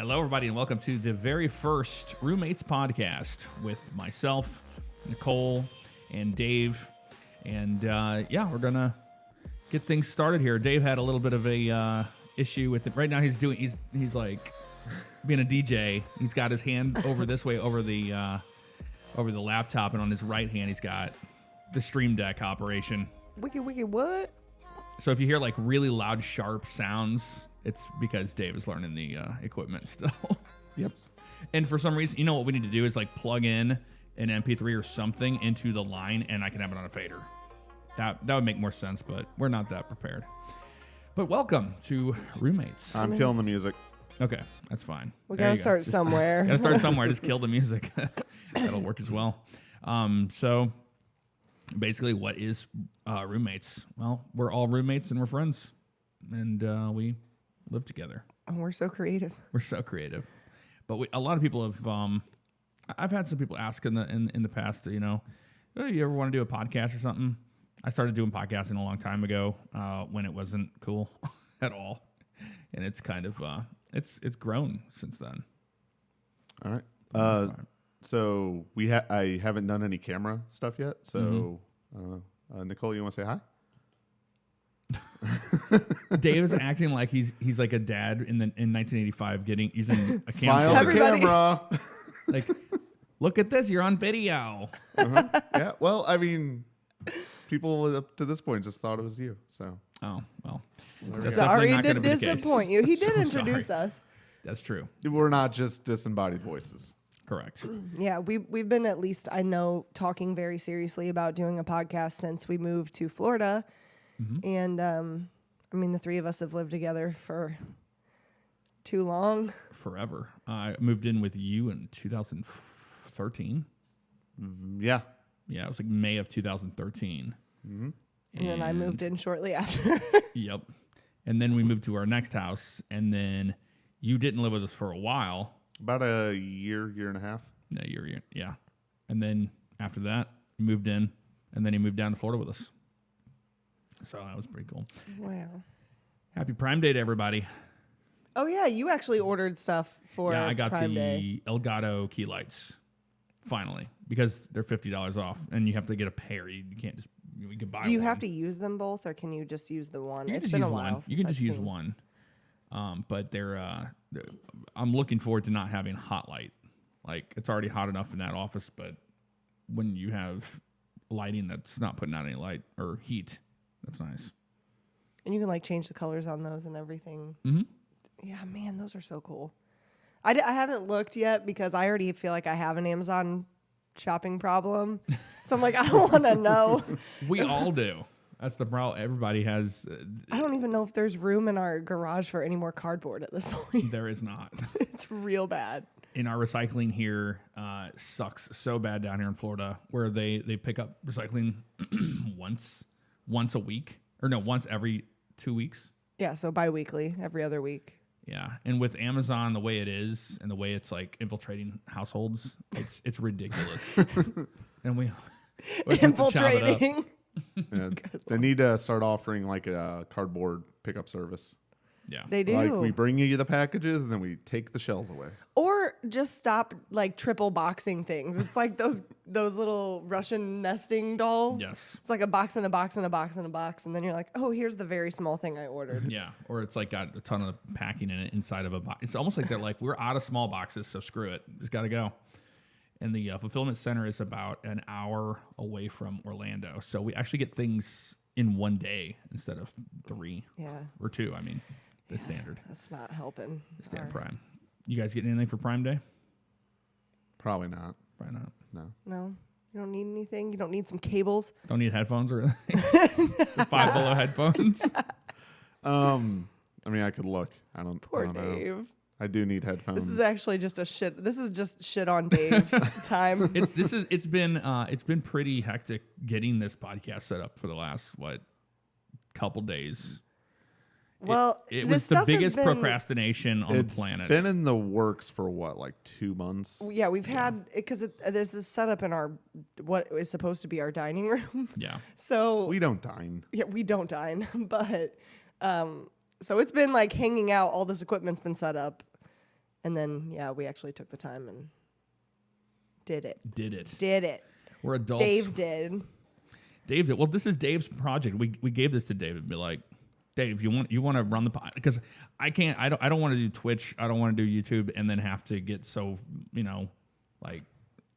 Hello, everybody, and welcome to the very first Roommates podcast with myself, Nicole, and Dave. And we're gonna get things started here. Dave had a little bit of a issue with it. Right now, he's like being a DJ. He's got his hand over this way over the laptop, and on his right hand, he's got the Stream Deck operation. Wiki, what? So if you hear like really loud, sharp sounds, it's because Dave is learning the equipment still. Yep. And for some reason, you know what we need to do is like plug in an MP3 or something into the line, and I can have it on a fader. That would make more sense, but we're not that prepared. But welcome to Roommates. I'm killing the music. Okay, that's fine. We gotta start somewhere. Gotta start somewhere. Just kill the music. That'll work as well. So basically, what is Roommates? Well, we're all roommates and we're friends, and we live together. Oh, we're so creative. We're so creative. But a lot of people have. I've had some people ask in the past, you know, oh, you ever want to do a podcast or something? I started doing podcasting a long time ago when it wasn't cool at all, and it's kind of it's grown since then. All right. So I haven't done any camera stuff yet. So Nicole, you want to say hi? Dave is acting like he's like a dad in 1985 using a Smile camera. at the camera. Like, look at this, you're on video. Yeah. Well, I mean, people up to this point just thought it was you. So. Oh well. Sorry to disappoint you. He did introduce us. That's true. We're not just disembodied voices. Correct. Yeah, we've been, at least I know, talking very seriously about doing a podcast since we moved to Florida. And I mean, the three of us have lived together for too long. Forever. I moved in with you in 2013. Yeah. Yeah, it was like May of 2013. Mm-hmm. And then I moved in shortly after. Yep. And then we moved to our next house, and then you didn't live with us for a while. About a year and a half. A year, yeah. And then after that, you moved in, and then you moved down to Florida with us. So that was pretty cool. Wow. Happy Prime Day to everybody. Oh, yeah, you actually ordered stuff for Prime Day. Yeah, I got the Elgato key lights, finally, because they're $50 off, and you have to get a pair. You can't just, you can buy one. Do you have to use them both, or can you just use the one? It's been a while. You can just use one. But I'm looking forward to not having hot light. Like, it's already hot enough in that office, but when you have lighting that's not putting out any light or heat, that's nice. And you can like change the colors on those and everything. Mm-hmm. Yeah, man, those are so cool. I haven't looked yet because I already feel like I have an Amazon shopping problem. So I'm like, I don't want to know. We all do. That's the problem. Everybody has. I don't even know if there's room in our garage for any more cardboard at this point. There is not. It's real bad. In our recycling here sucks so bad down here in Florida, where they pick up recycling once a week, or no, once every 2 weeks. Yeah, so bi-weekly, every other week. Yeah, and with Amazon the way it is and the way it's like infiltrating households, it's ridiculous. And we infiltrating. Yeah, they need to start offering like a cardboard pickup service. Yeah, they do. Like, we bring you the packages and then we take the shells away. Or just stop like triple boxing things. It's like those little Russian nesting dolls. Yes. It's like a box and a box and a box and a box, and then you're like, oh, here's the very small thing I ordered. Yeah, or it's like got a ton of packing in it inside of a box. It's almost like they're like, we're out of small boxes, so screw it. Just got to go. And the fulfillment center is about an hour away from Orlando, so we actually get things in one day instead of 3 or 2. I mean. The standard. That's not helping. The standard Prime. You guys getting anything for Prime Day? Probably not. Probably not. No. You don't need anything? You don't need some cables? Don't need headphones or anything? $5 below headphones? I mean, I could look. I don't Poor know. Dave. I do need headphones. This is actually just This is just shit on Dave time. It's been pretty hectic getting this podcast set up for the last couple days. Well, it was the biggest procrastination on the planet. It's been in the works for like 2 months. Yeah, we've had because this is set up in our what is supposed to be our dining room. Yeah. So we don't dine. Yeah, we don't dine, but so it's been like hanging out. All this equipment's been set up, And then, yeah, we actually took the time and did it. Did it. Did it. We're adults. Dave did. Dave did. Well, this is Dave's project. We gave this to Dave and be like, Dave, you want to run the pod? Because I can't. I don't want to do Twitch. I don't want to do YouTube and then have to get so like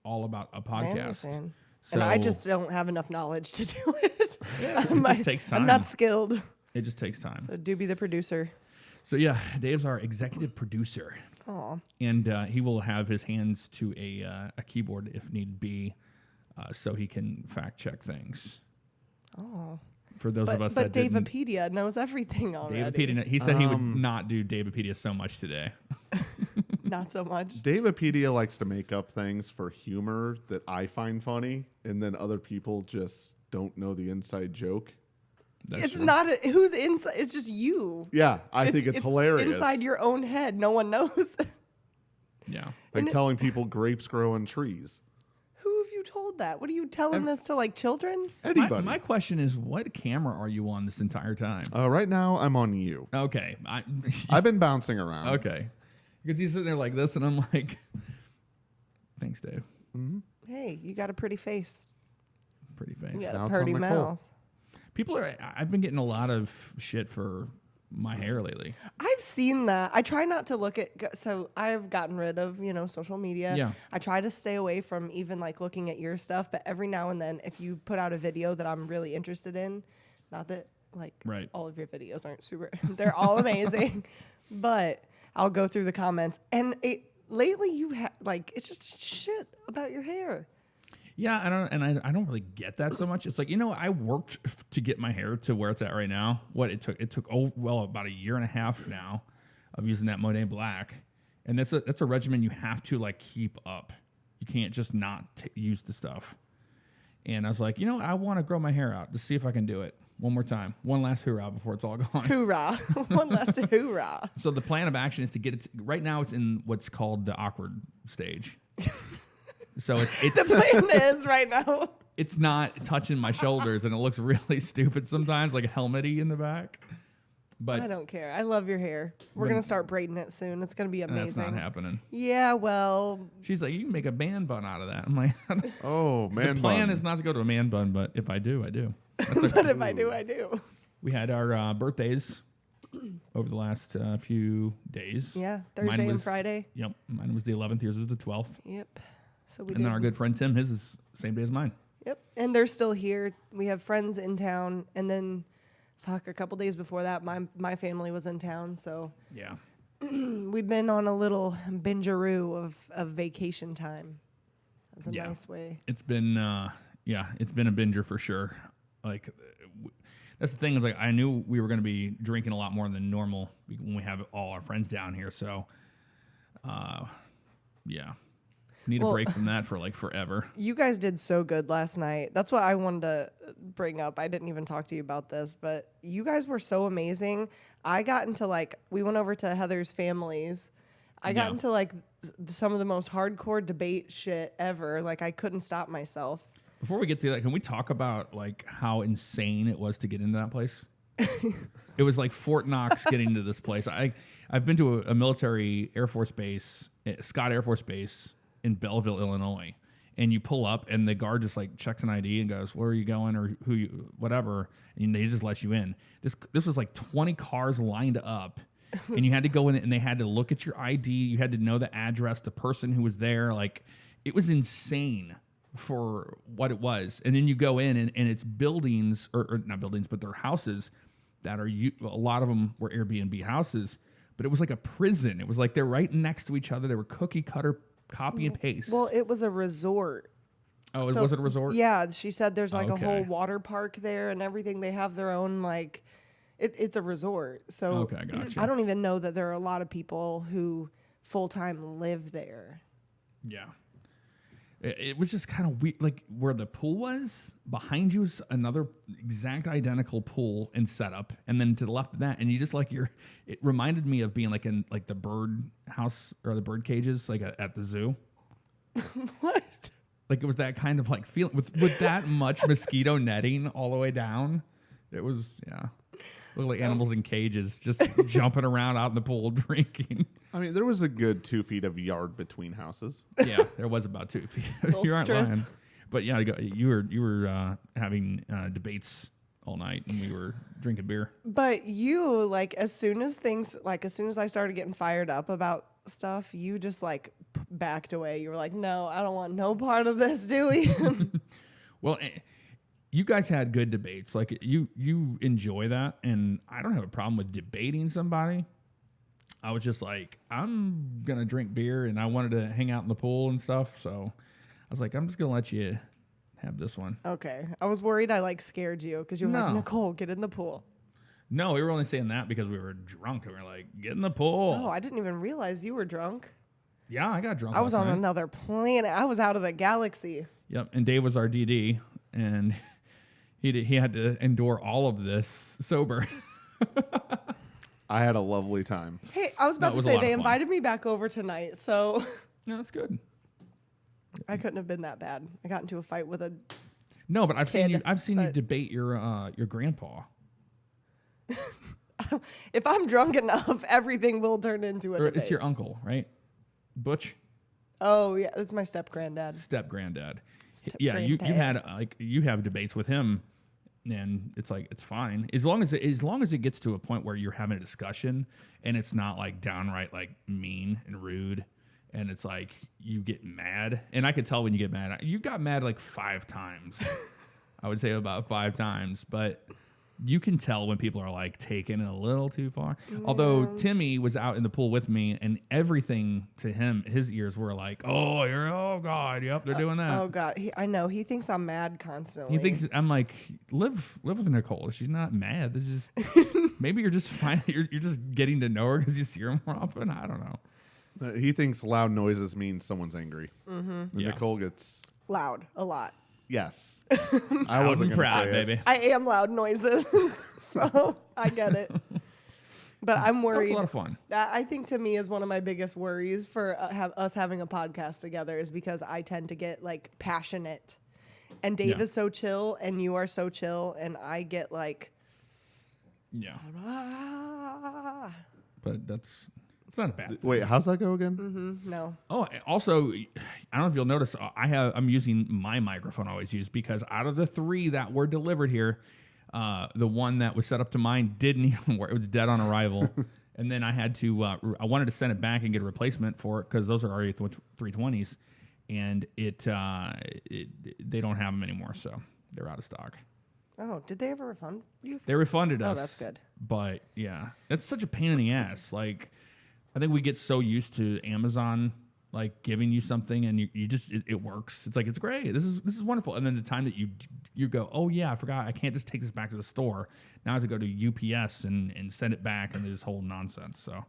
all about a podcast. I understand. So, and I just don't have enough knowledge to do it. Yeah, it just takes time. I'm not skilled. It just takes time. So do be the producer. So yeah, Dave's our executive producer. Aw. And he will have his hands to a keyboard if need be, so he can fact check things. Oh. For those of us but that didn't. Davepedia knows everything already. Davepedia, he said he would not do Davepedia so much today. Not so much. Davepedia likes to make up things for humor that I find funny, and then other people just don't know the inside joke. It's not who's inside. It's just you. Yeah, I think it's hilarious. Inside your own head, no one knows. Yeah. Like telling people grapes grow on trees. Who have you told that? What are you telling this to, like, children? Anybody. My question is, what camera are you on this entire time? Right now, I'm on you. Okay. I've been bouncing around. Okay. Because he's sitting there like this, and I'm like, thanks, Dave. Mm-hmm. Hey, you got a pretty face. Pretty face. You got Now a it's on pretty Nicole. mouth. I've been getting a lot of shit for my hair lately. I've seen that. I try not to look at, so I've gotten rid of, social media. Yeah. I try to stay away from even like looking at your stuff, but every now and then if you put out a video that I'm really interested in, not that like Right. all of your videos aren't super, they're all amazing, but I'll go through the comments and lately you have like, it's just shit about your hair. Yeah, I don't really get that so much. It's like, I worked to get my hair to where it's at right now. It took about a year and a half now of using that Monet Black, and that's a regimen you have to like keep up. You can't just not use the stuff. And I was like, I want to grow my hair out to see if I can do it one more time, one last hoorah before it's all gone. Hoorah! One last hoorah! So the plan of action is to get it. Right now, it's in what's called the awkward stage. So it's The plan is right now. It's not touching my shoulders, and it looks really stupid sometimes, like a helmety in the back. But I don't care. I love your hair. We're going to start braiding it soon. It's going to be amazing. that's not happening. Yeah, well. She's like, you can make a man bun out of that. I'm like, Oh, man. the plan bun. is not to go to a man bun, but if I do, I do. But if I do, I do. We had our birthdays over the last few days. Yeah, Thursday and Friday. Yep. Mine was the 11th. Yours was the 12th. Yep. So And then our good friend Tim, his is the same day as mine. Yep. And they're still here. We have friends in town. And then, a couple days before that, my family was in town. So Yeah. we've been on a little bingeroo of vacation time. That's a Yeah. nice way. It's been, it's been a binger for sure. Like, that's the thing is like I knew we were going to be drinking a lot more than normal when we have all our friends down here. So, yeah, need a break from that for like forever. You guys did so good last night. That's what I wanted to bring up. I didn't even talk to you about this, but you guys were so amazing. I got into we went over to Heather's family's. I got into some of the most hardcore debate shit ever. Like I couldn't stop myself. Before we get to that, can we talk about like how insane it was to get into that place? It was like Fort Knox getting to this place. I've been to a military Air Force base, Scott Air Force Base in Belleville, Illinois, and you pull up and the guard just like checks an ID and goes, "Where are you going?" or "Who you?" whatever, and they just let you in. This was like 20 cars lined up, and you had to go in and they had to look at your ID. You had to know the address, the person who was there. Like it was insane for what it was. And then you go in and it's buildings or not buildings, but they're houses that are a lot of them were Airbnb houses, but it was like a prison. It was like they're right next to each other. They were cookie cutter, copy and paste. Well, it was a resort. Oh, was it a resort? Yeah, she said there's like a whole Okay. water park there and everything. They have their own it's a resort. So Okay, gotcha. I don't even know that there are a lot of people who full time live there. Yeah. It was just kind of weird. Like where the pool was, behind you is another exact identical pool and setup. And then to the left of that, and you just like it reminded me of being like in like the bird house or the bird cages, like at the zoo. What? Like it was that kind of like feeling with that much mosquito netting all the way down. It was, yeah. Looked like animals in cages just jumping around out in the pool drinking. I mean, there was a good 2 feet of yard between houses. Yeah, there was about 2 feet. You aren't strip. lying. But yeah, you were having debates all night, and we were drinking beer. But you, like, as soon as I started getting fired up about stuff, you just like backed away. You were like, no, I don't want no part of this, do we? Well, you guys had good debates. Like you enjoy that, and I don't have a problem with debating somebody. I was just like, I'm gonna drink beer, and I wanted to hang out in the pool and stuff. So I was like, I'm just gonna let you have this one. Okay. I was worried I like scared you because you were like, No. Nicole, get in the pool. No, we were only saying that because we were drunk, and we were like, get in the pool. Oh, I didn't even realize you were drunk. Yeah, I got drunk. I was last on night. another planet. I was out of the galaxy. Yep, and Dave was our DD, and he had to endure all of this sober. I had a lovely time. Hey, I was about it to was a say lot they of fun. invited me back over tonight, so No, that's good. I couldn't have been that bad. I got into a fight with a. No, but I've seen you. Kid, I've seen you but- debate your grandpa. If I'm drunk enough, everything will turn into a Or debate. it's your uncle, right? Butch, Oh yeah, it's my step granddad. step granddad. Step Yeah, you granddad. had you have debates with him, and it's like it's fine as long as it gets to a point where you're having a discussion and it's not like downright like mean and rude, and it's like you get mad. And I could tell when you get mad. You got mad like 5 times. I would say about 5 times, but you can tell when people are like taking it a little too far. Although Timmy was out in the pool with me, and everything to him, his ears were like, oh God, yep, they're doing that. Oh god, I know he thinks I'm mad constantly. He thinks I'm like, live with Nicole. She's not mad. This is maybe you're just fine. You're just getting to know her because you see her more often. I don't know. He thinks loud noises means someone's angry. Mm-hmm. And Yeah. Nicole gets loud a lot. yes. I wasn't proud, say it. baby. I am loud noises, so I get it. But I'm That was worried. a lot of fun. That I think to me is one of my biggest worries for us having a podcast together is because I tend to get like passionate, and Dave Yeah. is so chill, and you are so chill, and I get like, Yeah, ah, but it's not a bad thing. Wait, how's that go again? no. Oh, also, I don't know if you'll notice, I'm using my microphone I always use because out of the 3 that were delivered here, the one that was set up to mine didn't even work. It was dead on arrival. And then I had to, I wanted to send it back and get a replacement for it because those are already 320s, and they don't have them anymore, so they're out of stock. Oh, did they ever refund you? They refunded us. Oh, that's good. But yeah, it's such a pain in the ass. Like, I think we get so used to Amazon like giving you something, and you just it works. It's like it's great. This is wonderful. And then the time that you go, oh yeah, I forgot. I can't just take this back to the store. Now I have to go to UPS and send it back, and this whole nonsense. So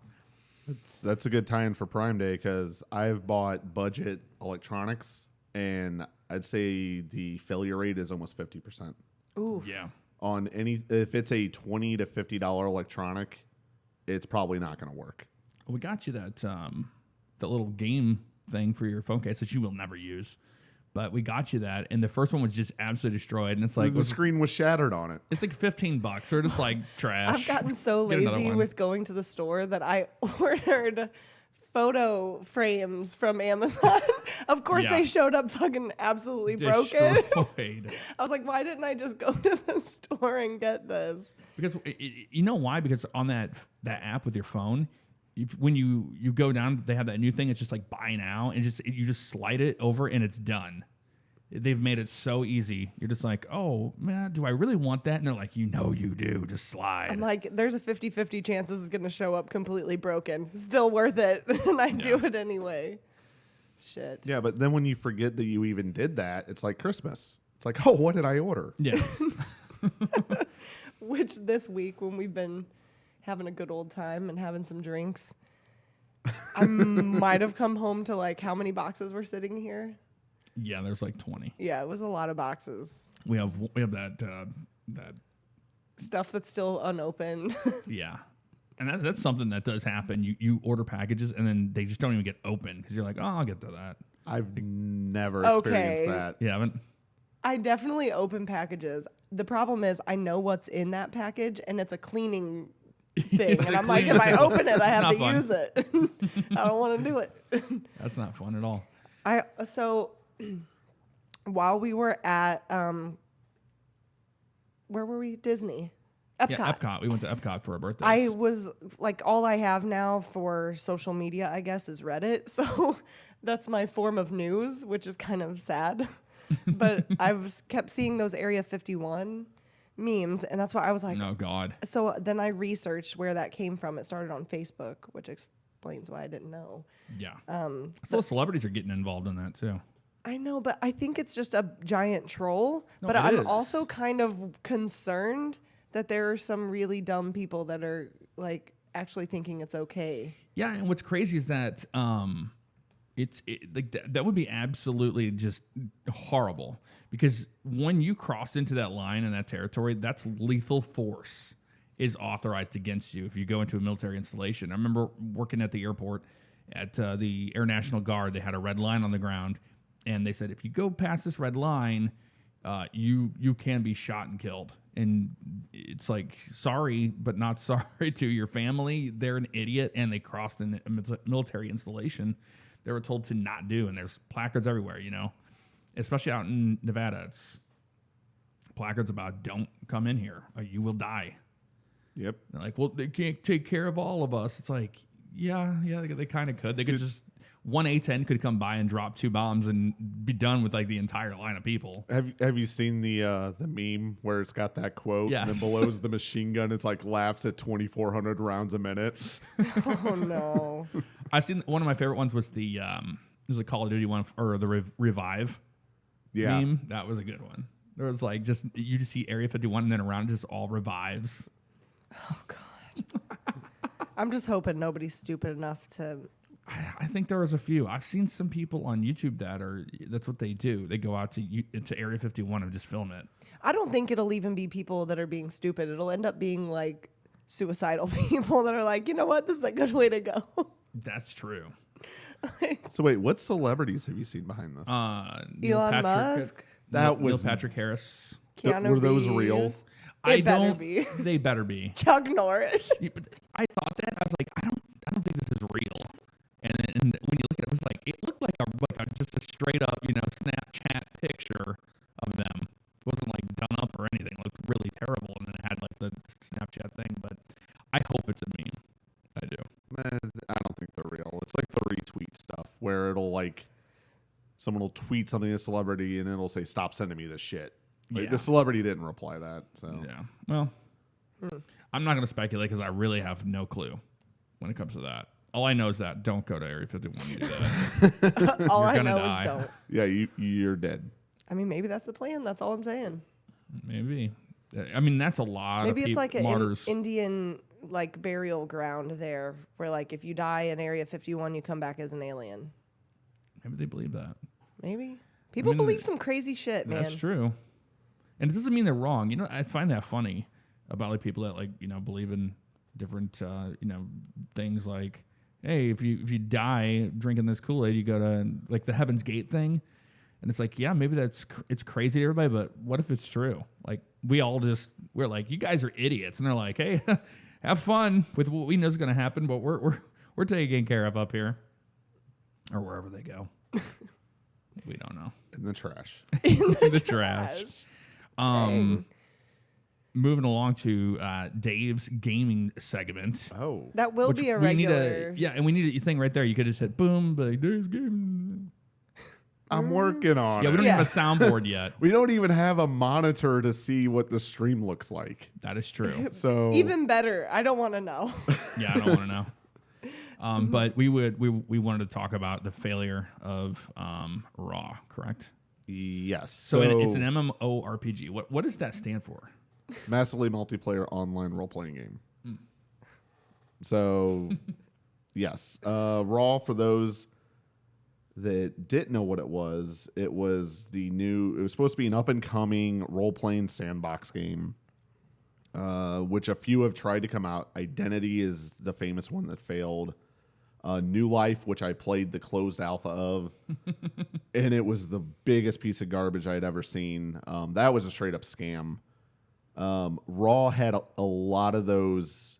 That's a good tie-in for Prime Day because I've bought budget electronics, and I'd say the failure rate is almost 50%. Ooh. yeah, On if it's a $20 to $50 electronic, it's probably not going to work. we got you that little game thing for your phone case that you will never use. But we got you that, and the first one was just absolutely destroyed. And it's like The screen was shattered on it. it's like $15. They're just like trash. I've gotten so Get another lazy one. with going to the store that I ordered photo frames from Amazon. Of course, Yeah. they showed up fucking absolutely broken. Destroyed. I was like, why didn't I just go to the store and get this? Because you know why? Because on that app with your phone, when you go down, they have that new thing. It's just like buy now, and you just slide it over, and it's done. They've made it so easy. You're just like, oh man, do I really want that? And they're like, you know you do. Just slide. I'm like, there's a 50-50 chance this is going to show up completely broken. Still worth it. And I do it anyway. Shit. Yeah, but then when you forget that you even did that, it's like Christmas. It's like, oh, what did I order? Yeah. Which this week, when we've been having a good old time and having some drinks, I might have come home to like how many boxes were sitting here. Yeah, there's like 20. Yeah, it was a lot of boxes. We have that Stuff that's still unopened. yeah. And that's something that does happen. You order packages and then they just don't even get open because you're like, oh, I'll get to that. I've never Okay. experienced that. You haven't? I definitely open packages. The problem is I know what's in that package, and it's a cleaning thing. And I'm like, if I open it, I have to use it. I don't want to do it. That's not fun at all. So while we were at where were we? Disney. Epcot. Yeah, Epcot. We went to Epcot for our birthdays. I was like, all I have now for social media, I guess, is Reddit. So that's my form of news, which is kind of sad. But kept seeing those Area 51 memes, and that's why I was like, oh God. So then I researched where that came from. It started on Facebook, which explains why I didn't know. Yeah. So celebrities are getting involved in that too. I know, but I think it's just a giant troll. No, but it I'm is. also kind of concerned that there are some really dumb people that are like actually thinking it's okay. Yeah, and what's crazy is that that would be absolutely just horrible, because when you cross into that line in that territory, that's lethal force is authorized against you if you go into a military installation. I remember working at the airport at the Air National Guard. They had a red line on the ground, and they said if you go past this red line, you can be shot and killed. And it's like, sorry, but not sorry to your family. They're an idiot, and they crossed in a military installation. They were told to not do, and there's placards everywhere, especially out in Nevada. It's placards about don't come in here or you will die. Yep. They're like, well, they can't take care of all of us. It's like, yeah, they kind of could. They could just, one A-10 could come by and drop 2 bombs and be done with like the entire line of people. Have you seen the meme where it's got that quote? Yes. And then below is the machine gun. It's like laughs at 2,400 rounds a minute. Oh no. I seen one of my favorite ones was the there's a Call of Duty one, or the Revive meme. That was a good one. There was like you just see Area 51 and then around just all revives. Oh God. I'm just hoping nobody's stupid enough to. I think there was a few. I've seen some people on YouTube that's what they do. They go out to Area 51 and just film it. I don't think it'll even be people that are being stupid. It'll end up being like suicidal people that are like, you know what, this is a good way to go. That's true. So wait, what celebrities have you seen behind this? Elon Musk. That was Neil Patrick Harris. Keanu were those Reeves. real? They better be. They better be. Chuck Norris. Yeah, but I thought that. I was like, I don't think this is real. And when you look at it, it was like it looked like just a straight up, Snapchat picture of them. It wasn't like done up or anything. It looked really terrible, and then it had like the Snapchat thing. But I hope it's a meme. I do. Man, I don't think they're real. It's like the retweet stuff where it'll like someone will tweet something to a celebrity and it'll say, "Stop sending me this shit." Like, Yeah. the celebrity didn't reply that. So Yeah. Well, I'm not going to speculate because I really have no clue when it comes to that. All I know is that don't go to Area 51 and do that. All I gonna know die. is don't. yeah, you're dead. I mean, maybe that's the plan. That's all I'm saying. Maybe. I mean, that's a lot Maybe of it's like an martyrs. Indian like burial ground there, where like if you die in Area 51, you come back as an alien. Maybe they believe that. Maybe people believe some crazy shit, man. That's true. And it doesn't mean they're wrong. I find that funny about like people that like, believe in different, things like, hey, if you die drinking this Kool-Aid, you go to like the Heaven's Gate thing. And it's like, yeah, maybe it's crazy to everybody, but what if it's true? Like we're like, you guys are idiots. And they're like, hey, have fun with what we know is going to happen, but we're taken care of up here, or wherever they go. We don't know. In the trash. In the trash. Moving along to Dave's gaming segment. Oh. That will be a We need regular. and we need a thing right there. You could just hit boom, but like, Dave's gaming. I'm working on Yeah, it. we don't even have a soundboard yet. We don't even have a monitor to see what the stream looks like. That is true. So Even better. I don't want to know. Yeah, I don't want to know. But we wanted to talk about the failure of Raw, correct? yes. So it's an MMORPG. What does that stand for? Massively multiplayer online role-playing game. So, yes. Raw, for those that didn't know what it was supposed to be an up-and-coming role-playing sandbox game, which a few have tried to come out. Identity is the famous one that failed. New Life, which I played the closed alpha of, and it was the biggest piece of garbage I had ever seen. That was a straight-up scam. Raw had a lot of those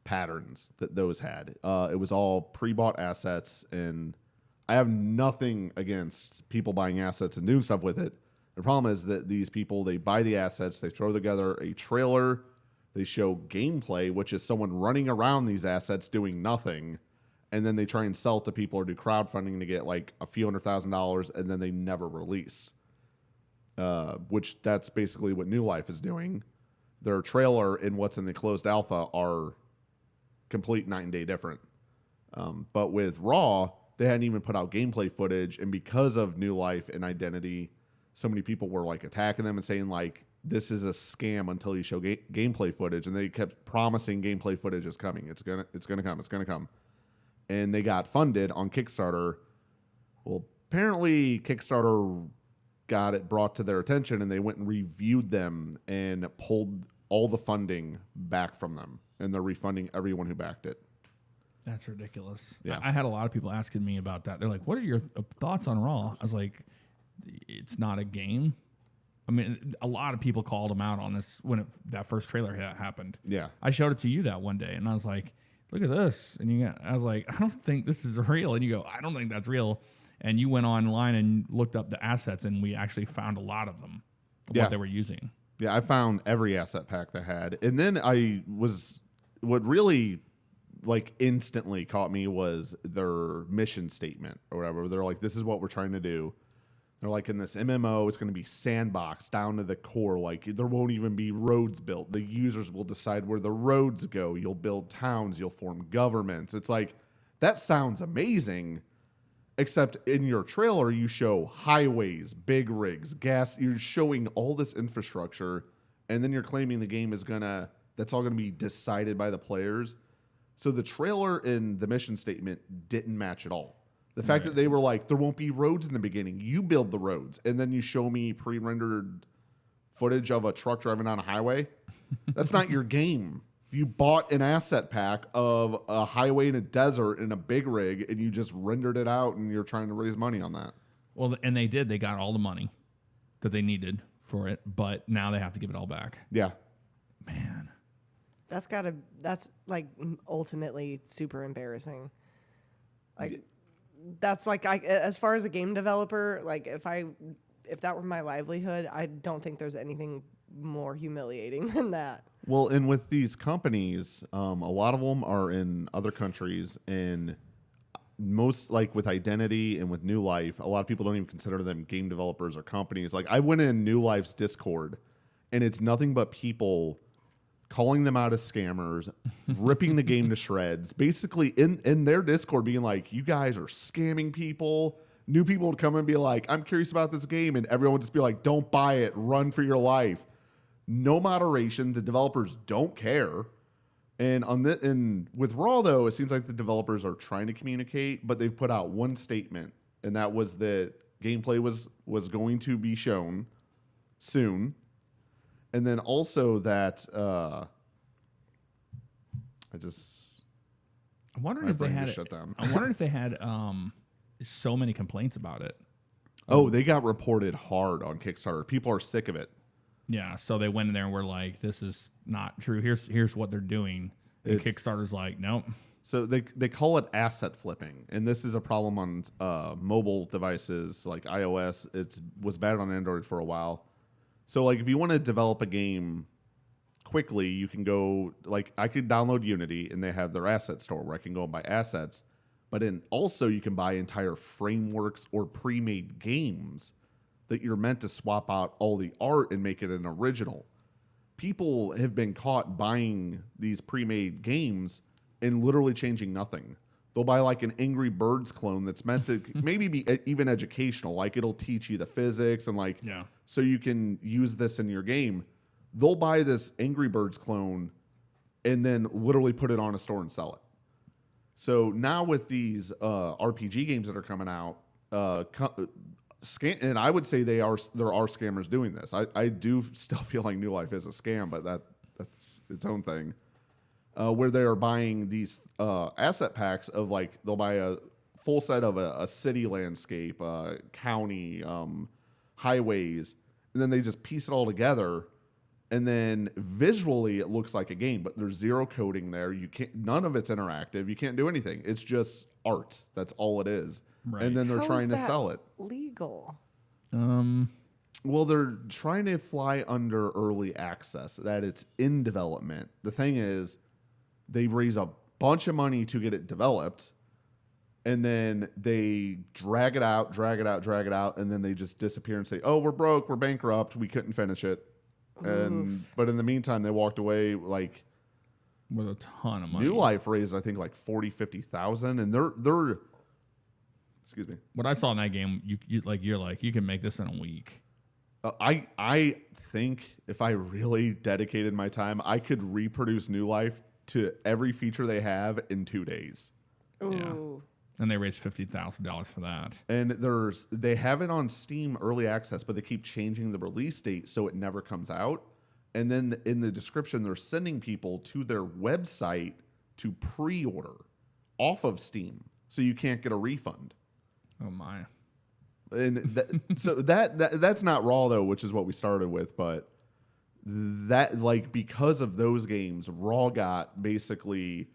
patterns that those had. It was all pre-bought assets, and I have nothing against people buying assets and doing stuff with it. The problem is that these people, they buy the assets, they throw together a trailer, they show gameplay, which is someone running around these assets doing nothing, and then they try and sell it to people or do crowdfunding to get like a few $100,000, and then they never release. Which that's basically what New Life is doing. Their trailer and what's in the closed alpha are complete night and day different. But with Raw, they hadn't even put out gameplay footage, and because of New Life and Identity, so many people were like attacking them and saying like, this is a scam until you show gameplay footage, and they kept promising gameplay footage is coming. It's gonna come. And they got funded on Kickstarter. Well, apparently Kickstarter got it brought to their attention, and they went and reviewed them and pulled all the funding back from them, and they're refunding everyone who backed it. That's ridiculous. Yeah. I had a lot of people asking me about that. They're like, what are your thoughts on Raw? I was like, it's not a game. I mean, a lot of people called him out on this when that first trailer happened. Yeah. I showed it to you that one day, and I was like, look at this. And I was like, I don't think this is real. And you go, I don't think that's real. And you went online and looked up the assets, and we actually found a lot of them, what they were using. Yeah, I found every asset pack they had. And then what really like instantly caught me was their mission statement or whatever. They're like, this is what we're trying to do. They're like, in this MMO, it's going to be sandbox down to the core. Like, there won't even be roads built. The users will decide where the roads go. You'll build towns. You'll form governments. It's like, that sounds amazing. Except in your trailer, you show highways, big rigs, gas. You're showing all this infrastructure, and then you're claiming the game is that's all gonna be decided by the players. So the trailer and the mission statement didn't match at all. The fact that they were like, there won't be roads in the beginning. You build the roads, and then you show me pre-rendered footage of a truck driving down a highway. That's not your game. You bought an asset pack of a highway in a desert in a big rig, and you just rendered it out, and you're trying to raise money on that. Well, and they did. They got all the money that they needed for it, but now they have to give it all back. Yeah. Man. That's like ultimately super embarrassing. Like, that's like, as far as a game developer, like if that were my livelihood, I don't think there's anything more humiliating than that. Well, and with these companies, a lot of them are in other countries, and most, like with Identity and with New Life, a lot of people don't even consider them game developers or companies. Like, I went in New Life's Discord, and it's nothing but people calling them out as scammers, ripping the game to shreds, basically in their Discord being like, you guys are scamming people. New people would come and be like, I'm curious about this game, and everyone would just be like, don't buy it, run for your life. No moderation. The developers don't care. And with Raw, though, it seems like the developers are trying to communicate, but they've put out one statement, and that was that gameplay was going to be shown soon. And then also that I'm wondering if they had shut down. I'm wondering if they had so many complaints about it. Oh, they got reported hard on Kickstarter. People are sick of it. Yeah, so they went in there and were like, "This is not true. Here's what they're doing." And Kickstarter's like, "Nope." So they call it asset flipping, and this is a problem on mobile devices like iOS. It was bad on Android for a while. So like if you want to develop a game quickly, you can go like I could download Unity, and they have their asset store where I can go and buy assets. But then also you can buy entire frameworks or pre-made games that you're meant to swap out all the art and make it an original. People have been caught buying these pre-made games and literally changing nothing. They'll buy like an Angry Birds clone that's meant to maybe be even educational. Like it'll teach you the physics and like, so you can use this in your game. They'll buy this Angry Birds clone and then literally put it on a store and sell it. So now with these RPG games that are coming out, and I would say there are scammers doing this. I do still feel like New Life is a scam, but that's its own thing. Where they are buying these asset packs of like they'll buy a full set of a city landscape, county, highways, and then they just piece it all together, And then visually it looks like a game, but there's zero coding there. None of it's interactive. You can't do anything. It's just art. That's all it is. Right. And then they're How trying is to that sell it. legal? Well, they're trying to fly under early access, that it's in development. The thing is, they raise a bunch of money to get it developed, and then they drag it out, and then they just disappear and say, oh, we're broke, we're bankrupt, we couldn't finish it. But in the meantime, they walked away like with a ton of money. New Life raised, I think, like 50,000, and they're excuse me. What I saw in that game, you're like you can make this in a week. I think if I really dedicated my time, I could reproduce New Life to every feature they have in 2 days. Ooh. Yeah. And they raised $50,000 for that. And they have it on Steam early access, but they keep changing the release date so it never comes out. And then in the description, they're sending people to their website to pre-order off of Steam, so you can't get a refund. Oh my! And that's not Raw though, which is what we started with. But that, like, because of those games, Raw got basically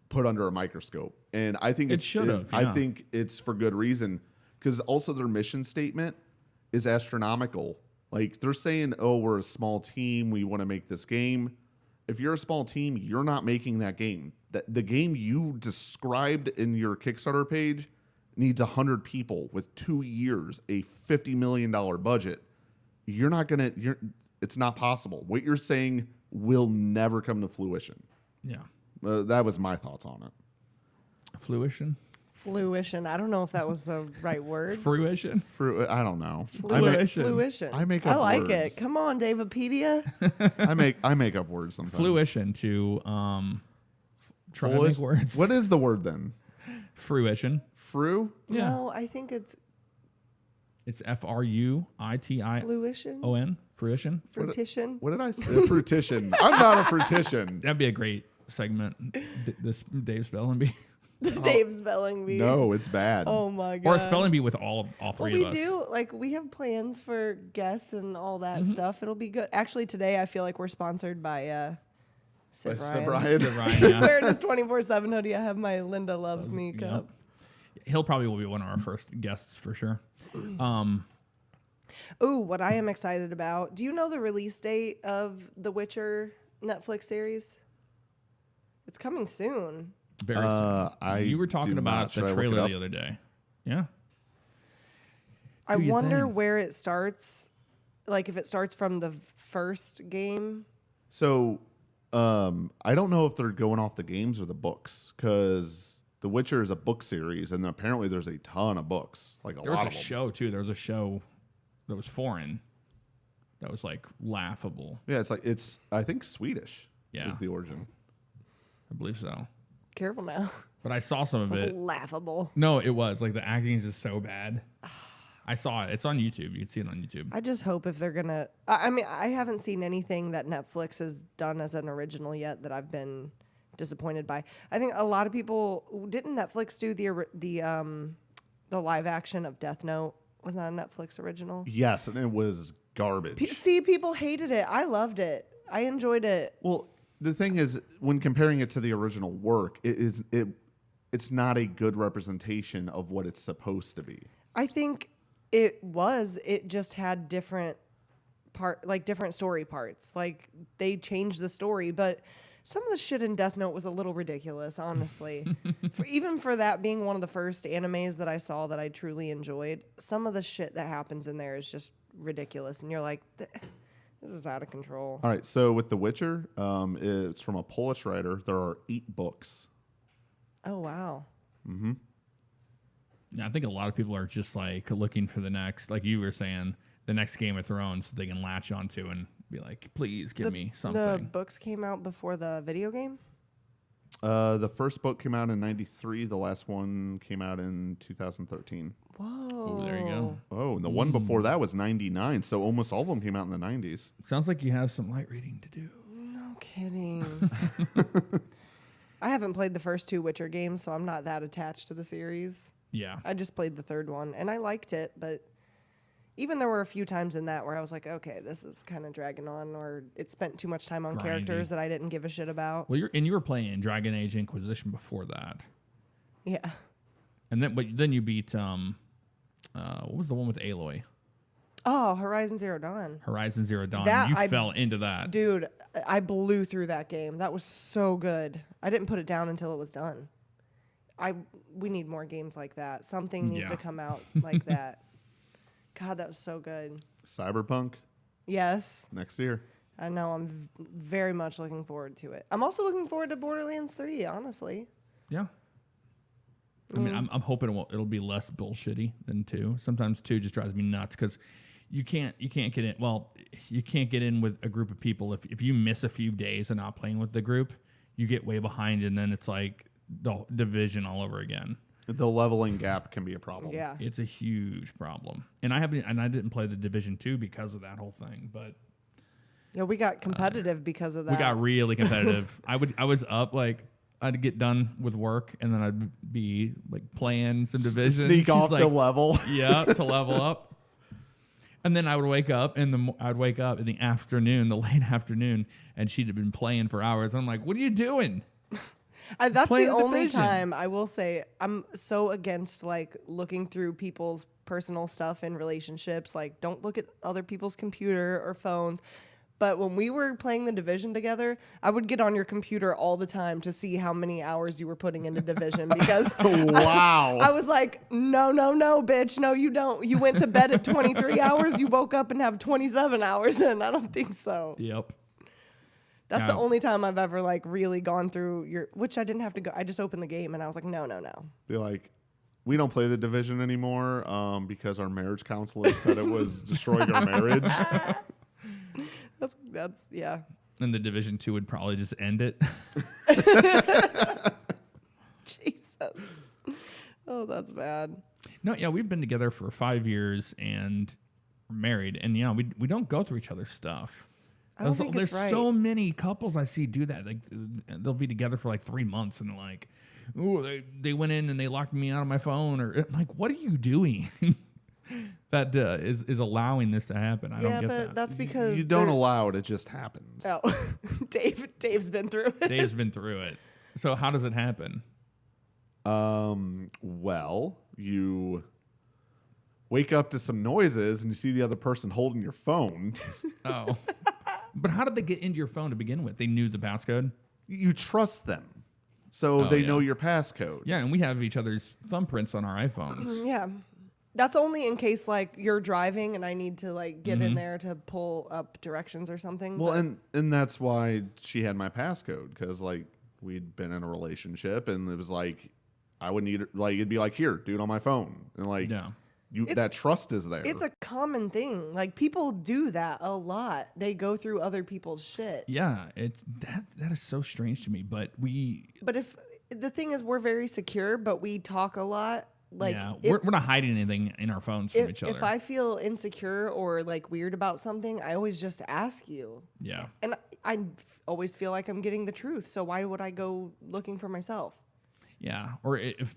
put under a microscope. And I think it should have. I think it's for good reason, because also their mission statement is astronomical. Like, they're saying, oh, we're a small team, we want to make this game. If you're a small team, you're not making that game. The game you described in your Kickstarter page needs 100 people with 2 years, a $50 million budget. It's not possible. What you're saying will never come to fruition. Yeah. That was my thoughts on it. Fruition? Fruition. I don't know if that was the right word. Fruition? I don't know. Fruition. I make up I like words. it. Come on, Davipedia. I make up words sometimes. Fruition to try to make words. What is the word then? Fruition. Fru? Yeah. No, I think it's It's Fruition. fruition. Fruition. Fruition. What did I say? A fruition. I'm not a fruition. That'd be a great segment. This Dave Spelling Bee. Dave Spelling Bee. No, it's bad. Oh my god. Or a spelling bee with all three we of us. do, like, we have plans for guests and all that stuff. It'll be good. Actually, today I feel like we're sponsored by Sid Ryan. Ryan. Ryan, He's yeah. wearing his 24/7 hoodie. I have my Linda Loves Me Yep. cup. He'll probably will be one of our first guests for sure. Ooh, what I am excited about. Do you know the release date of the Witcher Netflix series? It's coming soon. Very soon. You were talking about the trailer the other day. Yeah. I Do your wonder thing. where it starts. Like, if it starts from the first game. So, I don't know if they're going off the games or the books, because The Witcher is a book series, and apparently there's a ton of books, like There lot was a of them. show too. There was a show that was foreign. That was like laughable. Yeah, it's I think Swedish Yeah. is the origin. I believe so. Careful now. But I saw some of That's it. laughable. No, it was like the acting is just so bad. I saw it. It's on YouTube. You can see it on YouTube. I just hope if they're gonna. I mean, I haven't seen anything that Netflix has done as an original yet that I've been disappointed by. I think a lot of people didn't Netflix do the live action of Death Note. Was that a Netflix original? Yes, and it was garbage. See, people hated it. I loved it. I enjoyed it. Well, the thing is, when comparing it to the original work, it's not a good representation of what it's supposed to be. I think it was. It just had different different story parts. Like, they changed the story, but some of the shit in Death Note was a little ridiculous, honestly. Even for that being one of the first animes that I saw that I truly enjoyed, some of the shit that happens in there is just ridiculous, and you're like, this is out of control. All right, so with The Witcher, it's from a Polish writer. There are 8 books. Oh wow. Yeah, I think a lot of people are just like looking for the next, like you were saying, the next Game of Thrones so they can latch onto and be like, please give me something. The books came out before the video game? The first book came out in 93. The last one came out in 2013. Whoa. Oh, there you go. Oh, and the one before that was 99. So almost all of them came out in the 90s. Sounds like you have some light reading to do. No kidding. I haven't played the first 2 Witcher games, so I'm not that attached to the series. Yeah. I just played the third one, and I liked it, but even there were a few times in that where I was like, okay, this is kind of dragging on, or it spent too much time on Grindy. characters that I didn't give a shit about. Well, you were playing Dragon Age Inquisition before that, Yeah. and then you beat what was the one with Aloy? Oh, Horizon Zero Dawn. Horizon Zero Dawn. That You I- fell into that. Dude, I blew through that game. That was so good. I didn't put it down until it was done. We need more games like that. Something needs Yeah. to come out like that. God, that was so good. Cyberpunk Yes. next year. I know. I'm very much looking forward to it. I'm also looking forward to Borderlands 3, honestly. Yeah. I mean, I'm hoping it'll be less bullshitty than 2. Sometimes 2 just drives me nuts because you can't get in. Well, you can't get in with a group of people if you miss a few days of not playing with the group, you get way behind, and then it's like the division all over again. The leveling gap can be a problem. Yeah. It's a huge problem, and I didn't play the Division 2 because of that whole thing, but Yeah, we got competitive because of that. we got really competitive. I was up like. I'd get done with work and then I'd be like playing some Division. Sneak She's off like, to level. Yeah, to level up. And then I would wake up in the afternoon, the late afternoon, and she'd have been playing for hours. I'm like, what are you doing? That's Play the the only Division. time I will say I'm so against like looking through people's personal stuff in relationships. Like, don't look at other people's computer or phones. But when we were playing the Division together, I would get on your computer all the time to see how many hours you were putting into Division because Wow. I was like, no, bitch. No, you don't. You went to bed at 23 hours. You woke up and have 27 hours. And I don't think so. Yep. That's Yeah. the only time I've ever like really gone through which I didn't have to go. I just opened the game and I was like, no. Be like, we don't play the Division anymore because our marriage counselor said it was destroying our marriage. That's yeah. And the Division 2 would probably just end it. Jesus. Oh, that's bad. No, yeah, we've been together for 5 years and we're married. And yeah, we don't go through each other's stuff. I don't think There's it's right. so many couples I see do that. Like they'll be together for like 3 months and they're like, "Ooh, they went in and they locked me out of my phone," or like, "What are you doing?" That is allowing this to happen. I don't Yeah, get but that. that's because You don't they're- allow it; it just happens. Oh, Dave's been through it. Dave's been through it. So how does it happen? Well, you wake up to some noises and you see the other person holding your phone. Oh, but how did they get into your phone to begin with? They knew the passcode. You trust them, so Oh, they yeah. know your passcode. Yeah, and we have each other's thumbprints on our iPhones. Yeah. That's only in case like you're driving and I need to like get Mm-hmm. in there to pull up directions or something. Well, but- and that's why she had my passcode because like we'd been in a relationship and it was like I would need like it'd be like here, do it on my phone, and like Yeah. that trust is there. it's a common thing. Like people do that a lot. They go through other people's shit. Yeah, it's that is so strange to me. But But if the thing is, we're very secure, but we talk a lot. Like yeah, if, we're not hiding anything in our phones from each other. if I feel insecure or like weird about something, I always just ask you. yeah, And I always feel like I'm getting the truth. So why would I go looking for myself? yeah. Or if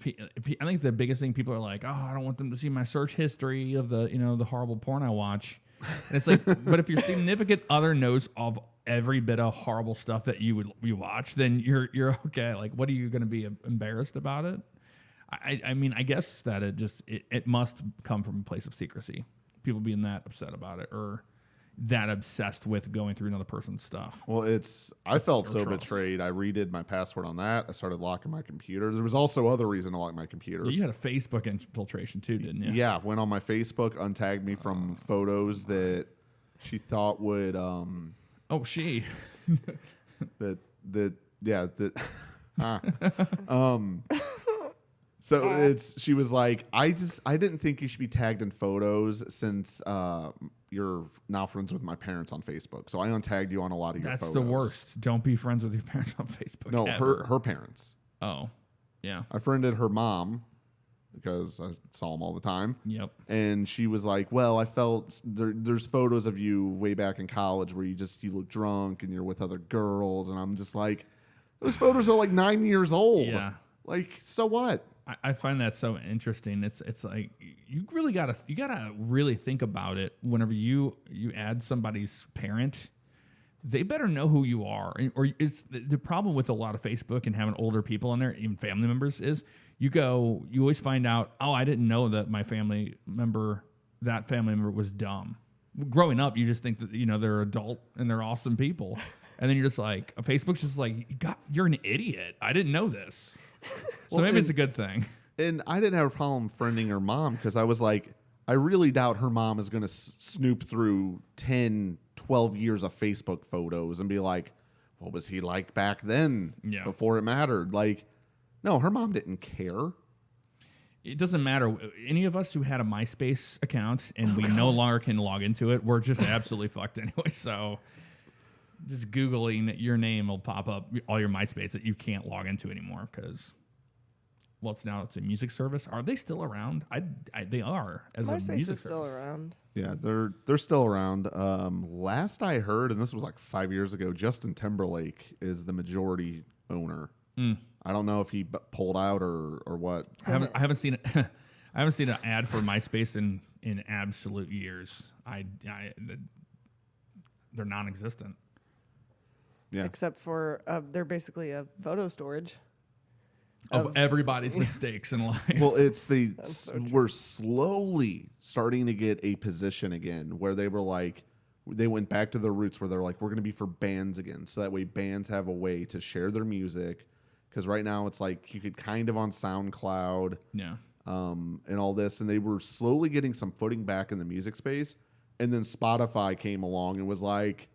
I think the biggest thing people are like, oh, I don't want them to see my search history of the horrible porn I watch. And it's like, but if your significant other knows of every bit of horrible stuff that you watch, then you're okay. Like, what are you going to be embarrassed about it? I mean, I guess that it must come from a place of secrecy. People being that upset about it or that obsessed with going through another person's stuff. Well, I felt so trust. betrayed. I redid my password on that. I started locking my computer. There was also other reason to lock my computer. You had a Facebook infiltration too, didn't you? Yeah, went on my Facebook, untagged me from photos that she thought would Oh, she. So she was like, I didn't think you should be tagged in photos since you're now friends with my parents on Facebook. So I untagged you on a lot of your That's photos. the worst. Don't be friends with your parents on Facebook. No, ever. her parents. Oh, yeah. I friended her mom because I saw them all the time. Yep. And she was like, well, I felt there's photos of you way back in college where you look drunk and you're with other girls. And I'm just like, those photos are like 9 years old. Yeah. Like, so what? I find that so interesting. It's like you gotta really think about it whenever you add somebody's parent. They better know who you are. Or it's the problem with a lot of Facebook and having older people on there, even family members, is you always find out, oh, I didn't know that that family member was dumb. Growing up, you just think that, they're adult and they're awesome people. And then you're just like, Facebook's just like, you're an idiot. I didn't know this. So maybe it's a good thing. And I didn't have a problem friending her mom because I was like, I really doubt her mom is going to snoop through 10, 12 years of Facebook photos and be like, what was he like back then before it mattered? Like, no, her mom didn't care. It doesn't matter. Any of us who had a MySpace account and we no longer can log into it, we're just absolutely fucked anyway. So just Googling your name will pop up all your MySpace that you can't log into anymore because, well, it's a music service. Are they still around? They are as MySpace a music is still service. around. Yeah, they're still around. Last I heard, and this was like 5 years ago, Justin Timberlake is the majority owner. I don't know if he pulled out or what. I haven't seen it. I haven't seen an ad for MySpace in absolute years. They're non-existent. Yeah, Except for they're basically a photo storage. Of everybody's mistakes in life. well, it's so true. we're slowly starting to get a position again where they were like, they went back to their roots where they're like, we're going to be for bands again. So that way bands have a way to share their music. Because right now it's like you could kind of on SoundCloud and all this. And they were slowly getting some footing back in the music space. And then Spotify came along and was like,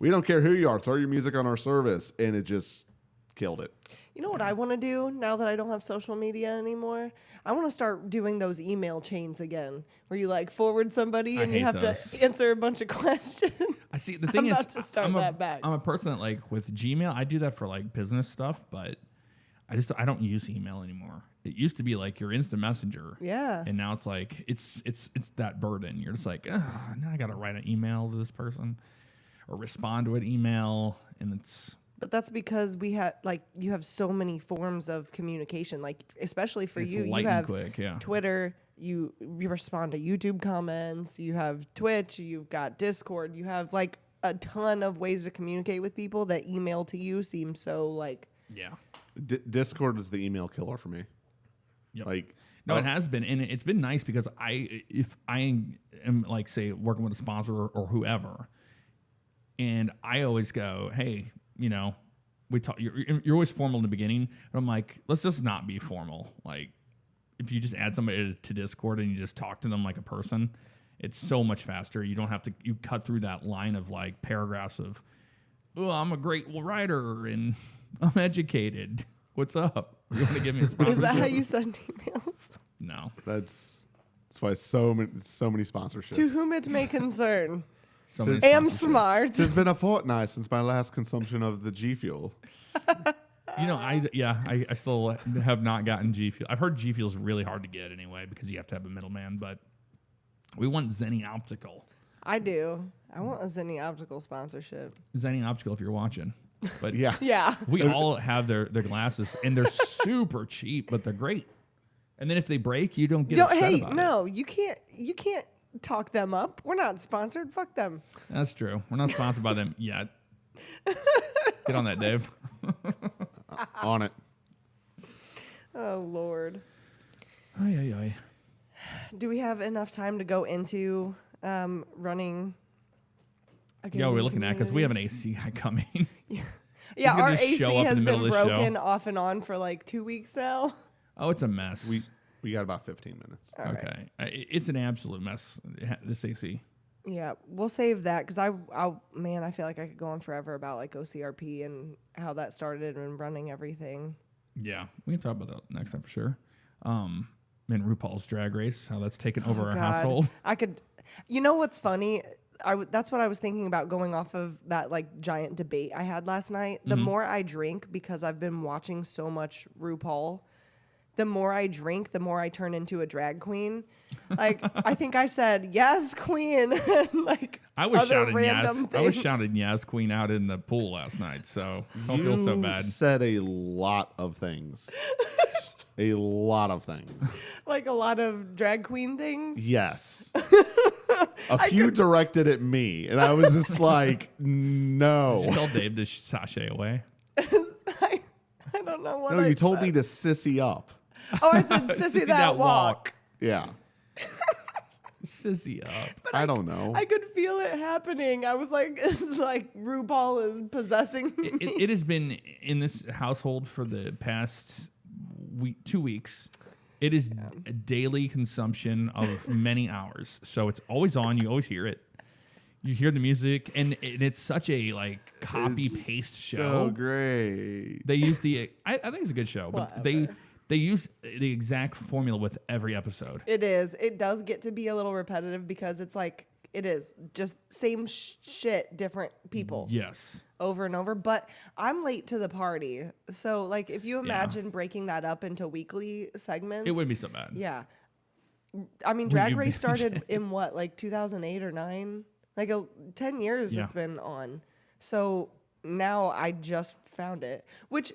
we don't care who you are. Throw your music on our service. And it just killed it. You know what I want to do now that I don't have social media anymore? I want to start doing those email chains again, where you like forward somebody and you have to answer a bunch of questions. I see. The thing I'm is, about to start that back. I'm a person that like with Gmail, I do that for like business stuff, but I don't use email anymore. It used to be like your instant messenger. Yeah. And now it's like it's that burden. You're just like, now I got to write an email to this person or respond to an email, and it's. But that's because you have so many forms of communication, like especially for you have quick, yeah. Twitter, you respond to YouTube comments, you have Twitch, you've got Discord, you have like a ton of ways to communicate with people that email to you seems so like. Yeah. Discord is the email killer for me. Yep. Like, no, it has been, and it's been nice because if I am like say working with a sponsor or whoever, and I always go, hey, we talk. You're always formal in the beginning, and I'm like, let's just not be formal. Like, if you just add somebody to Discord and you just talk to them like a person, it's so much faster. You don't have to. You cut through that line of like paragraphs of, oh, I'm a great writer and I'm educated. What's up? You want to give me a sponsorship? Is that how you send emails? No. that's why so many sponsorships. To whom it may concern. So many Am sponsorships. smart. It's been a fortnight since my last consumption of the G Fuel. I still have not gotten G Fuel. I've heard G Fuel's really hard to get anyway because you have to have a middleman, but we want Zenny Optical. I do. I want a Zenny Optical sponsorship. Zenny Optical if you're watching. But Yeah. we all have their glasses and they're super cheap, but they're great. And then if they break, you don't get upset about it. You can't talk them up. We're not sponsored. Fuck them. That's true. We're not sponsored by them yet. Get on that, Dave. On it. Oh, Lord. Ay. Do we have enough time to go into running a Yeah, we're gaming looking at because we have an AC guy coming. Yeah, gonna our just AC show up has in the middle been of the show. broken off and on for like 2 weeks now. Oh, it's a mess. We got about 15 minutes. All right. Okay. It's an absolute mess, this AC. Yeah, we'll save that because I feel like I could go on forever about like OCRP and how that started and running everything. Yeah, we can talk about that next time for sure. And RuPaul's Drag Race, how that's taken over our household. I could, you know what's funny? That's what I was thinking about going off of that like giant debate I had last night. The more I drink, because I've been watching so much RuPaul, the more I drink, the more I turn into a drag queen. Like I think I said yes, queen. Like I was other shouting yes. random I was things. shouting yes, queen out in the pool last night. So don't feel so bad. Said a lot of things. A lot of things. Like a lot of drag queen things. Yes. A few directed at me, and I was just like, no. You told Dave to sashay away. I don't know what No, I you told said. me to sissy up. Oh, I said sissy that walk. Yeah. Sissy up. I don't know. I could feel it happening. I was like, this is like RuPaul is possessing me. It has been in this household for the past 2 weeks. It is a daily consumption of many hours. So it's always on. You always hear it. You hear the music, and it's such a like copy paste show. So great. They use I think it's a good show, but Whatever. they use the exact formula with every episode. It is. It does get to be a little repetitive because it's like, it is just same shit, different people Yes. over and over. But I'm late to the party. So, like, if you imagine breaking that up into weekly segments, It wouldn't be so bad. yeah. I mean, Would Drag you Race binge started in what, like 2008 or 9? Like 10 years Yeah. it's been on. So now I just found it, which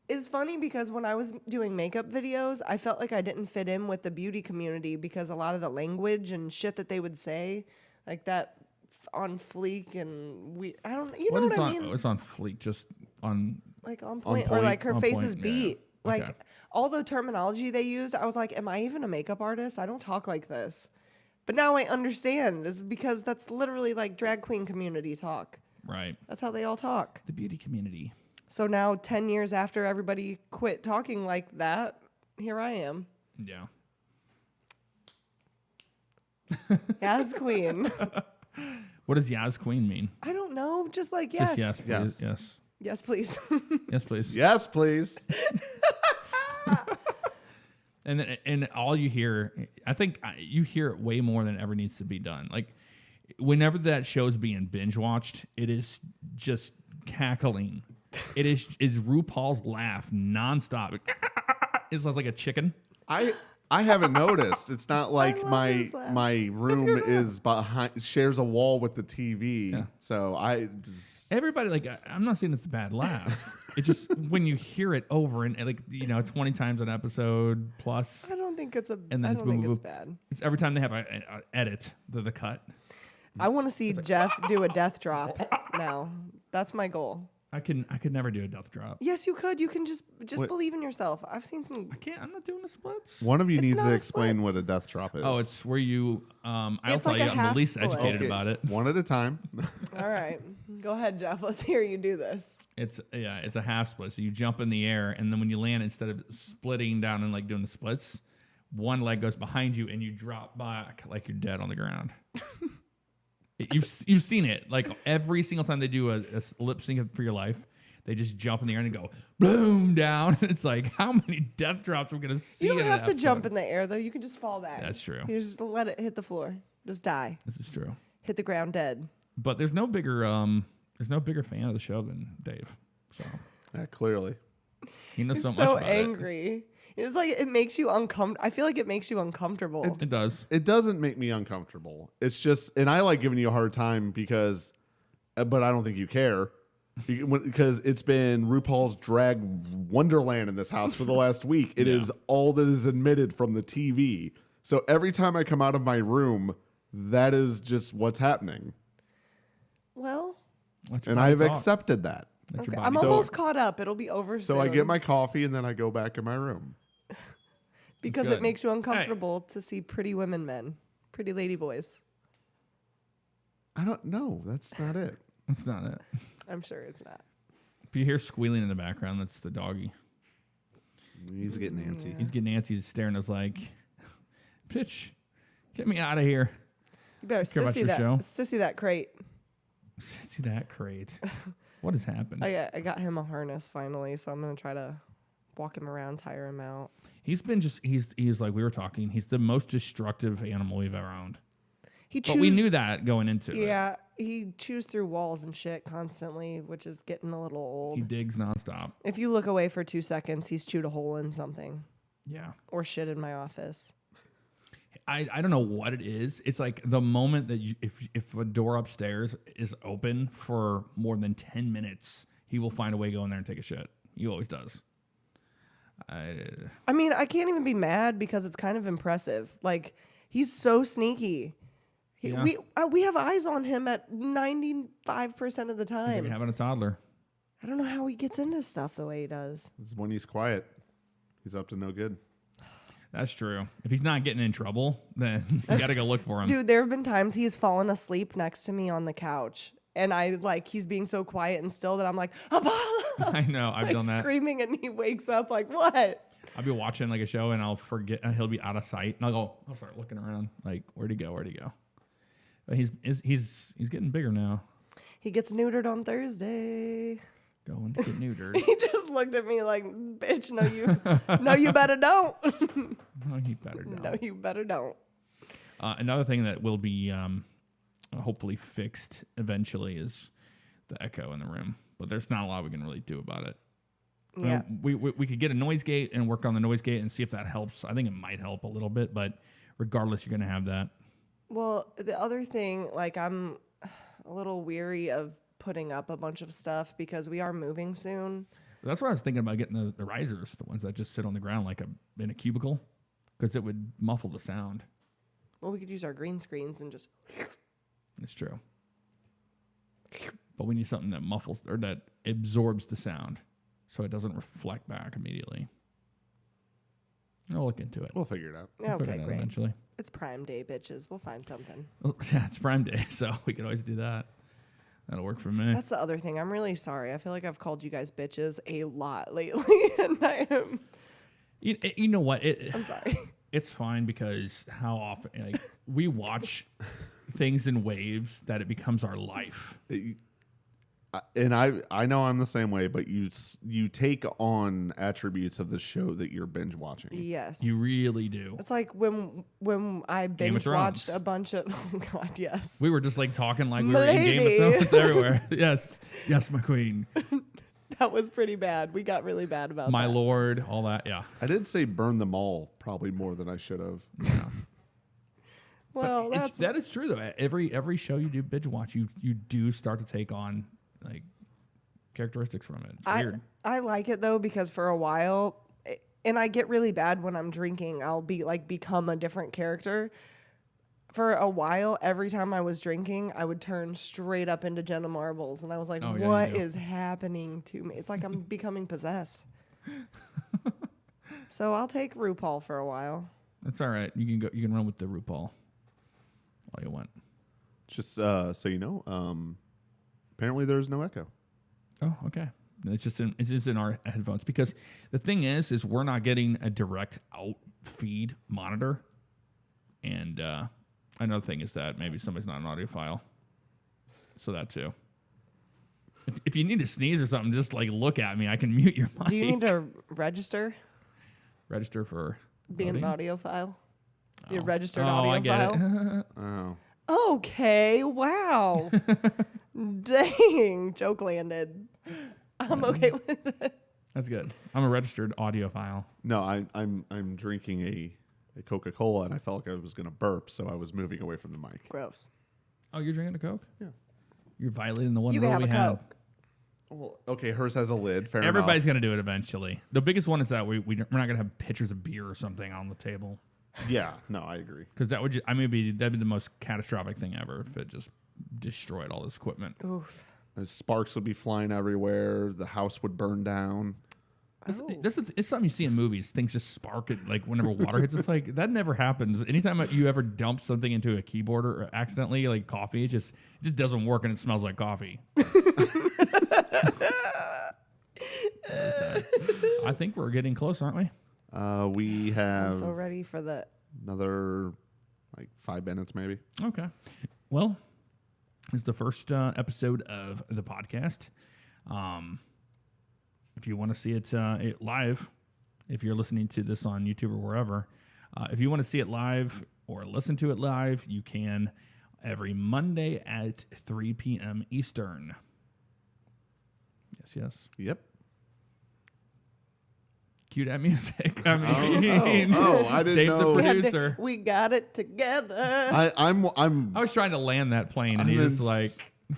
is funny because when I was doing makeup videos, I felt like I didn't fit in with the beauty community because a lot of the language and shit that they would say, like that on fleek and I don't, you know what I mean? It's on fleek, just on. Like on point, or point, like her on face point, is yeah. beat. Like Okay. all the terminology they used, I was like, am I even a makeup artist? I don't talk like this. But now I understand. It's because that's literally like drag queen community talk. Right. That's how they all talk. The beauty community. So now 10 years after everybody quit talking like that, here I am. Yeah. Yas queen. What does Yaz Queen mean? I don't know. Just like yes. Just yes, please. Yes. Yes, please. Yes, please. Yes, please. And all you hear, I think you hear it way more than ever needs to be done. Like whenever that show's being binge watched, it is just cackling. It is RuPaul's laugh nonstop. It sounds like a chicken. I haven't noticed. It's not like love his laugh. my room is behind, shares a wall with the TV. Yeah. So Everybody, like, I'm not saying it's a bad laugh. It's just when you hear it over and like 20 times an episode plus. I don't think it's And then I it's don't think boom, it's boom. bad. It's every time they have a edit, the cut. I want to see Jeff do a death drop now. That's my goal. I could never do a death drop. Yes, you could. You can just Wait. believe in yourself. I've seen some. I can't. I'm not doing the splits. one of you It's needs not to a explain splits. what a death drop is. Oh, it's where you. I'll It's tell like you. a I'm the half least split. educated Okay, about it. one at a time. All right, go ahead, Jeff. Let's hear you do this. It's a half split. So you jump in the air, and then when you land, instead of splitting down and like doing the splits, one leg goes behind you, and you drop back like you're dead on the ground. You've seen it like every single time they do a lip sync for your life. They just jump in the air and go boom down. It's like how many death drops we're gonna see. You don't in an have to jump episode. in the air though. You can just fall back. That's true. You just let it hit the floor. Just die. This is true. Hit the ground dead. But there's no bigger fan of the show than Dave. So Yeah, clearly. he knows He's so much so about angry. It's like it makes you uncomfortable. I feel like it makes you uncomfortable. it does. It doesn't make me uncomfortable. It's just, and I like giving you a hard time because, but I don't think you care. Because it's been RuPaul's drag wonderland in this house for the last week. It is all that is admitted from the TV. So every time I come out of my room, that is just what's happening. Well, Let your And body I've talk. accepted that. Let your okay. body I'm talk. almost caught up. It'll be over soon. So I get my coffee and then I go back in my room. because good. it makes you uncomfortable to see pretty women, men, pretty lady boys. I don't know. That's not it. That's not it. I'm sure it's not. If you hear squealing in the background, that's the doggy. He's getting antsy. He's getting antsy. He's staring at us like, bitch, get me out of here. You better Care about your show? sissy that crate. See that crate. What has happened? I got him a harness finally, so I'm gonna try to walk him around, tire him out. He's been he's like we were talking. He's the most destructive animal we've ever owned. He But we knew that going into it. Yeah, he chews through walls and shit constantly, which is getting a little old. He digs nonstop. If you look away for 2 seconds, he's chewed a hole in something Yeah. or shit in my office. I don't know what it is. It's like the moment that if a door upstairs is open for more than 10 minutes, he will find a way to go in there and take a shit. He always does. I mean, I can't even be mad because it's kind of impressive. Like, he's so sneaky. Yeah. We have eyes on him at 95% of the He's time. like having a toddler. I don't know how he gets into stuff the way he does. This is when he's quiet. He's up to no good. That's true. If he's not getting in trouble, then you got to go look for him. Dude, there have been times he's fallen asleep next to me on the couch. And he's being so quiet and still that I'm like, Apollo! I know. I've done that. Screaming, and he wakes up like, what? I'll be watching like a show and I'll forget, and he'll be out of sight. And I'll start looking around like, where'd he go? But he's getting bigger now. He gets neutered on Thursday. Going to get neutered. He just looked at me like, bitch, no, you better don't. No, he better don't. No, you better don't. Another thing that will be hopefully fixed eventually is the echo in the room. But there's not a lot we can really do about it. Yeah. We could get a noise gate and work on the noise gate and see if that helps. I think it might help a little bit, but regardless, you're going to have that. Well, the other thing, like, I'm a little weary of putting up a bunch of stuff because we are moving soon. That's what I was thinking about, getting the risers, the ones that just sit on the ground like in a cubicle, because it would muffle the sound. Well, we could use our green screens and just... It's true. But we need something that muffles or that absorbs the sound so it doesn't reflect back immediately. I'll look into it. We'll figure it out. We'll figure it out great. eventually. It's Prime Day, bitches. We'll find something. Well, yeah, it's Prime Day, so we can always do that. That'll work for me. That's the other thing. I'm really sorry. I feel like I've called you guys bitches a lot lately, and I am... You know what? I'm sorry. It's fine because how often we watch things in waves that it becomes our life. And I know I'm the same way, but you take on attributes of the show that you're binge watching. Yes. You really do. It's like when I binge watched a bunch of... Oh, God, yes. We were just like talking like we were in Game of Thrones everywhere. Yes. Yes, my queen. That was pretty bad. We got really bad about my that. lord, all that, yeah. I did say burn them all probably more than I should have. Yeah. Well, that is true though. Every show you do binge watch, you do start to take on like characteristics from it. It's weird. I like it though because for a while, and I get really bad when I'm drinking. I'll be like become a different character. For a while, every time I was drinking, I would turn straight up into Jenna Marbles, and I was like, Oh, yeah, "What is happening to me?" It's like I'm becoming possessed. So I'll take Rupaul for a while. That's all right. You can run with the Rupaul all you want. Just so you know, apparently there's no echo. Oh, okay. It's just in our headphones because the thing is we're not getting a direct out feed monitor, and another thing is that maybe somebody's not an audiophile, so that too. If you need to sneeze or something, just like look at me. I can mute your mic. Do you need to register for being voting? an audiophile? You're registered I get audiophile? it. Oh. Okay, wow. Dang, joke landed. I'm okay with it. That's good. I'm a registered audiophile. No, I'm drinking a Coca-Cola and I felt like I was going to burp, so I was moving away from the mic. Gross. Oh, you're drinking a Coke? Yeah. You're violating the one You rule can we have a had. Coke. Well, okay, hers has a lid. Fair Everybody's enough. going to do it eventually. The biggest one is that we're not going to have pitchers of beer or something on the table. Yeah, no, I agree. Because that'd be the most catastrophic thing ever if it just destroyed all this equipment. Oof. Sparks would be flying everywhere. The house would burn down. It's something you see in movies. Things just spark it, like whenever water hits. It's like that never happens. Anytime you ever dump something into a keyboard or accidentally, like coffee, it just doesn't work and it smells like coffee. I think we're getting close, aren't we? We have I'm so ready for the... another like 5 minutes maybe. Okay. Well, it's the first episode of the podcast. If you want to see it live, if you're listening to this on YouTube or wherever, if you want to see it live or listen to it live, you can every Monday at 3 p.m. Eastern. Yes. Yep. Cue that music. I I didn't Dave, know. the producer. We got it together. I'm I was trying to land that plane, and he I'm just like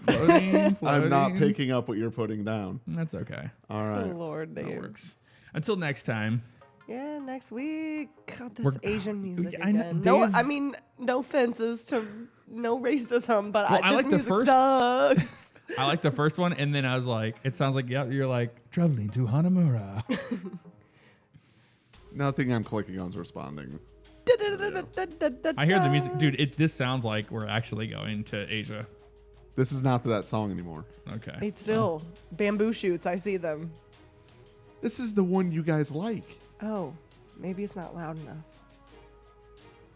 floating. I'm not picking up what you're putting down. That's okay. All right. Lord, That Dave. works. Until next time. Yeah, next week. God, this We're- Asian music I know, again. No, Dave- I mean, no offenses to no racism, but Well, I this like the music first- sucks. I like the first one, and then I was like, it sounds like, yeah, you're like, traveling to Hanamura. Nothing I'm clicking on is responding. I hear the music. Dude, this sounds like we're actually going to Asia. This is not that song anymore. Okay. It's still bamboo shoots. I see them. This is the one you guys like. Oh, maybe it's not loud enough.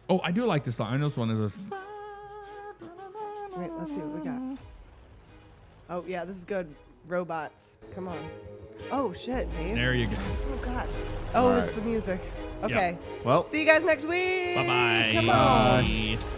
Oh, I do like this song. I know this one is a... Wait, let's see what we got. Oh, yeah, this is good. Robots. Come on. Oh, shit, Dave. There you go. Oh, God. Oh, All it's right. the music. Okay. Well, See you guys next week. Bye-bye. Come Bye. on.